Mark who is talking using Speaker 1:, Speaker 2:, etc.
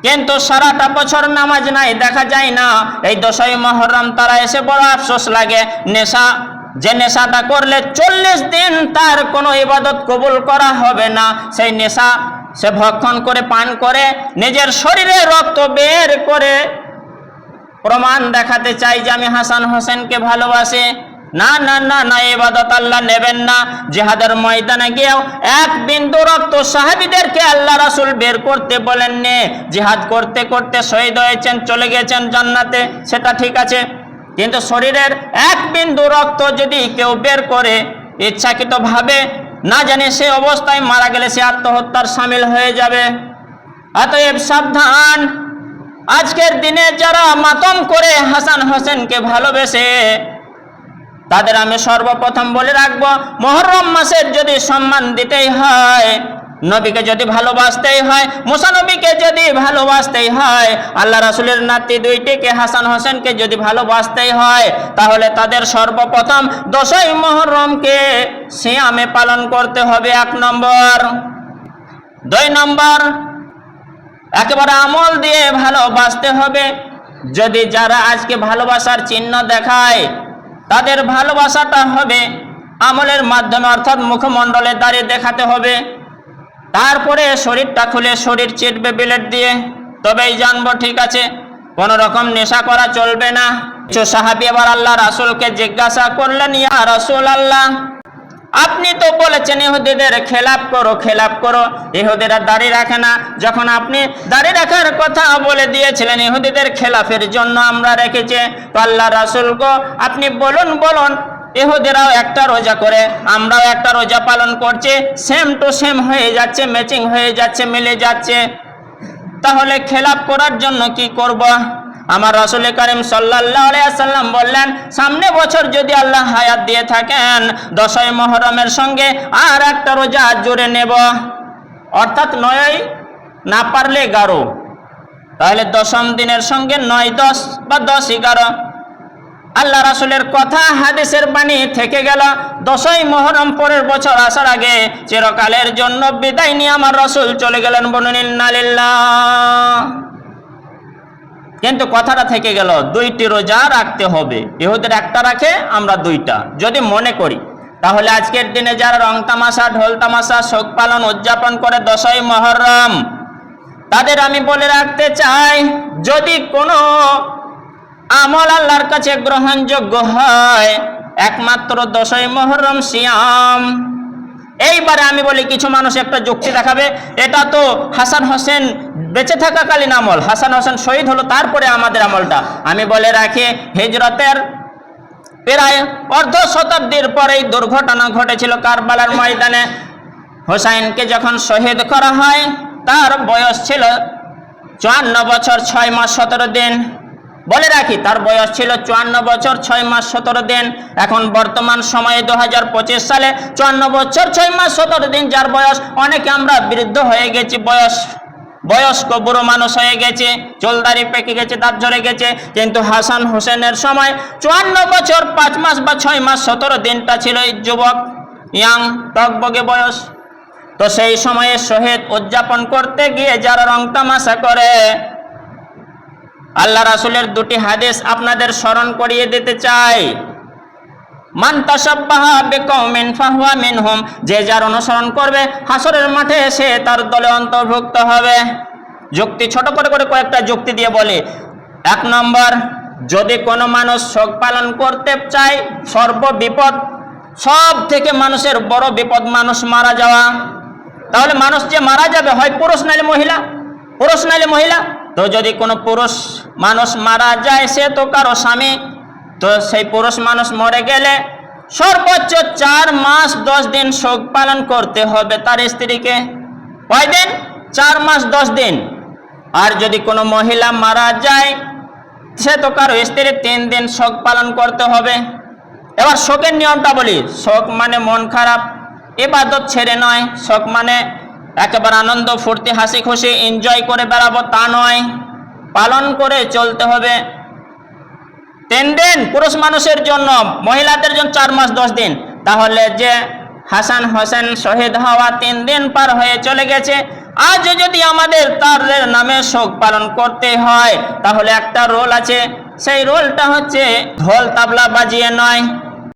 Speaker 1: কিন্তু সারাটা বছর নামাজ নাই, দেখা যায় না। এই 10ই মুহররম তারা এসে বড় আফসোস লাগে, যে নেশাটা করলে 40 দিন তার কোনো ইবাদত কবুল করা হবে না, সেই নেশা সে ভক্ষণ করে পান করে নিজের শরীরে রক্ত বের করে প্রমাণ দেখাতে চাই যে আমি হাসান হোসেনকে ভালোবাসি। না না না না, ইবাদত আল্লাহ নেবেন না। জিহাদের ময়দানে গিয়েও এক বিন্দু রক্ত সাহাবীদেরকে আল্লাহ রাসূল বের করতে বলেননি। জিহাদ করতে করতে শহীদ হয়েছেন, চলে গেছেন জান্নাতে, সেটা ঠিক আছে, কিন্তু শরীরের এক বিন্দু রক্ত যদি কেউ বের করে ইচ্ছাকৃতভাবে, না জানে সে অবস্থায় মারা গেলে সে আত্মহত্যার শামিল হয়ে যাবে। অতএব সাবধান। আজকের দিনে যারা মাতম করে হাসান হোসেনকে ভালোবেসে, তাদের আমি সর্বপ্রথম বলে রাখবো, মুহররম মাসের যদি সম্মান দিতেই হয়, নবীকে যদি ভালোবাসতেই হয়, মুসা নবীকে যদি ভালোবাসতেই হয়, আল্লাহ রাসূলের নাতি দুইটিকে হাসান হোসেনকে যদি ভালোবাসতেই হয়, তাহলে তাদের সর্বপ্রথম 10ই মুহররমকে সিয়ামে পালন করতে হবে, 1 নম্বর। 2 নম্বর, একেবারে আমল দিয়ে ভালোবাসতে হবে। যদি যারা আজকে ভালোবাসার চিহ্ন দেখায়, তাদের ভালোবাসাটা হবে আমলের মাধ্যমে, অর্থাৎ মুখমণ্ডলে দাঁড়িয়ে দেখাতে হবে। তারপরে শরীরটা খুলে শরীর চিটবে বিলেট দিয়ে, তবেই জানবো ঠিক আছে। কোন রকম নেশা করা চলবে না। কিছু সাহাবী আবার আল্লাহ রাসূলকে জিজ্ঞাসা করলেন, ইয়া রাসূলুল্লাহ, আপনি তো বলেছেন ইহুদিদের খেলাফ করো, ইহুদিরা দাড়ি রাখে না। যখন আপনি দাড়ি রাখার কথা বলে দিয়েছিলেন, ইহুদিদের খেলাফের জন্য আমরা রেখেছি, তো আল্লাহ রাসূল গো, আপনি বলুন ইহুদিরাও একটা রোজা করে, আমরাও একটা রোজা পালন করছি, সেম টু সেম হয়ে যাচ্ছে, ম্যাচিং হয়ে যাচ্ছে, মিলে যাচ্ছে, তাহলে খেলাফ করার জন্য কি করব? আমার রাসূল করিম সাল্লাল্লাহু আলাইহি ওয়াসাল্লাম বললেন, সামনে বছর যদি আল্লাহ হায়াত দিয়ে থাকেন, 10ই মুহররমের সঙ্গে আর একটা রোজা জুড়ে নেব, অর্থাৎ 9 না পারলে 11, তাহলে 10ম দিনের সঙ্গে 9, 10 বা 10, 11। আল্লাহ রাসূলের কথা হাদিসের বাণী থেকে গেল। 10ই মুহররম পরের বছর আসার আগে চিরকালের জন্য বিদায় নিয়ে আমার রাসূল চলে গেলেন। বলুন ইন্না লিল্লাহ। কিন্তু কথাটা থেকে গেল, 2টি রোজা রাখতে হবে। ইহুদের একটা রাখে, আমরা 2টা যদি মনে করি, তাহলে আজকের দিনে যারা রং তামাশা, ঢোল তামাশা, শোক পালন উদযাপন করে 10ই মুহররম, তাদের আমি বলে রাখতে চাই, যদি কোনো আমল আল্লাহর কাছে গ্রহণযোগ্য হয়, একমাত্র 10ই মুহররম সিয়াম। এইবারে আমি বলি, কিছু মানুষ একটা যুক্তি দেখাবে, এটা তো হাসান হোসেন বেঁচে থাকাকালীন আমল, হাসান হোসেন শহীদ হলো তারপরে আমাদের আমলটা। আমি বলে রাখি, হিজরতের প্রায় অর্ধ শতাব্দীর পরেই দুর্ঘটনা ঘটেছিল কারবালার ময়দানে। হোসাইনকে যখন শহীদ করা হয়, তার বয়স ছিল 54 বছর 6 মাস 17 দিন। বলে রাখি, তার বয়স ছিল 54 বছর 6 মাস 17 দিন। এখন বর্তমান সময়ে 2025 সালে 54 বছর 6 মাস 17 দিন যার বয়স, অনেকে আমরা বৃদ্ধ হয়ে গেছি, বয়স্ক বুড়ো মানুষ হয়ে গেছে, চুলদাড়ি পেকে গেছে, দাঁত ঝরে গেছে, কিন্তু হাসান হোসেনের সময় 54 বছর 5 মাস বা 6 মাস 17 দিনটা ছিল যুবক, ইয়াং টকবগে বয়স। তো সেই সময়ে শহীদ উদযাপন করতে গিয়ে যারা রং তামাশা করে, আল্লাহ রাসূলের 2টি হাদিস আপনাদের স্মরণ করিয়ে দিতে চাই। মান তাশাব্বাহা বিকওমিন ফাহুয়া মিনহুম, যে যার অনুসরণ করবে হাসরের মাঠে সে তার দলে অন্তর্ভুক্ত হবে। যুক্তি ছোট করে কয়েকটা যুক্তি দিয়ে বলি। 1 নম্বর, যদি কোনো মানুষ শোক পালন করতে চায়, সর্ববিপদ, সব থেকে মানুষের বড় বিপদ মানুষ মারা যাওয়া, তাহলে মানুষ যে মারা যাবে, হয় পুরুষ নাইলে মহিলা, তো যদি কোনো পুরুষ মানুষ মারা যায়, সে তো কারো স্বামী, তো সেই পুরুষ মানুষ মরে গেলে সর্বোচ্চ 4 মাস 10 দিন শোক পালন করতে হবে তার স্ত্রীকে। কয় দিন? 4 মাস 10 দিন। আর যদি কোনো মহিলা মারা যায়, সে তো কারো স্ত্রী 3 দিন শোক পালন করতে হবে। এবার শোকের নিয়মটা বলি। শোক মানে মন খারাপ, ইবাদত ছেড়ে নয়। শোক মানে একেবারে আনন্দ ফুর্তি হাসি খুশি এনজয় করে বেড়াবো তা নয়, পালন করে চলতে হবে। 3 দিন পুরুষ মানুষের জন্য, মহিলাদের জন্য 4 মাস 10 দিন। তাহলে যে হাসান হোসেন শহীদ হওয়া 3 দিন পার হয়ে চলে গেছে, আজ যদি আমাদের তার নামে শোক পালন করতে হয় তাহলে একটা রোল আছে, সেই রোলটা হচ্ছে ঢোল তাবলা বাজিয়ে নয়,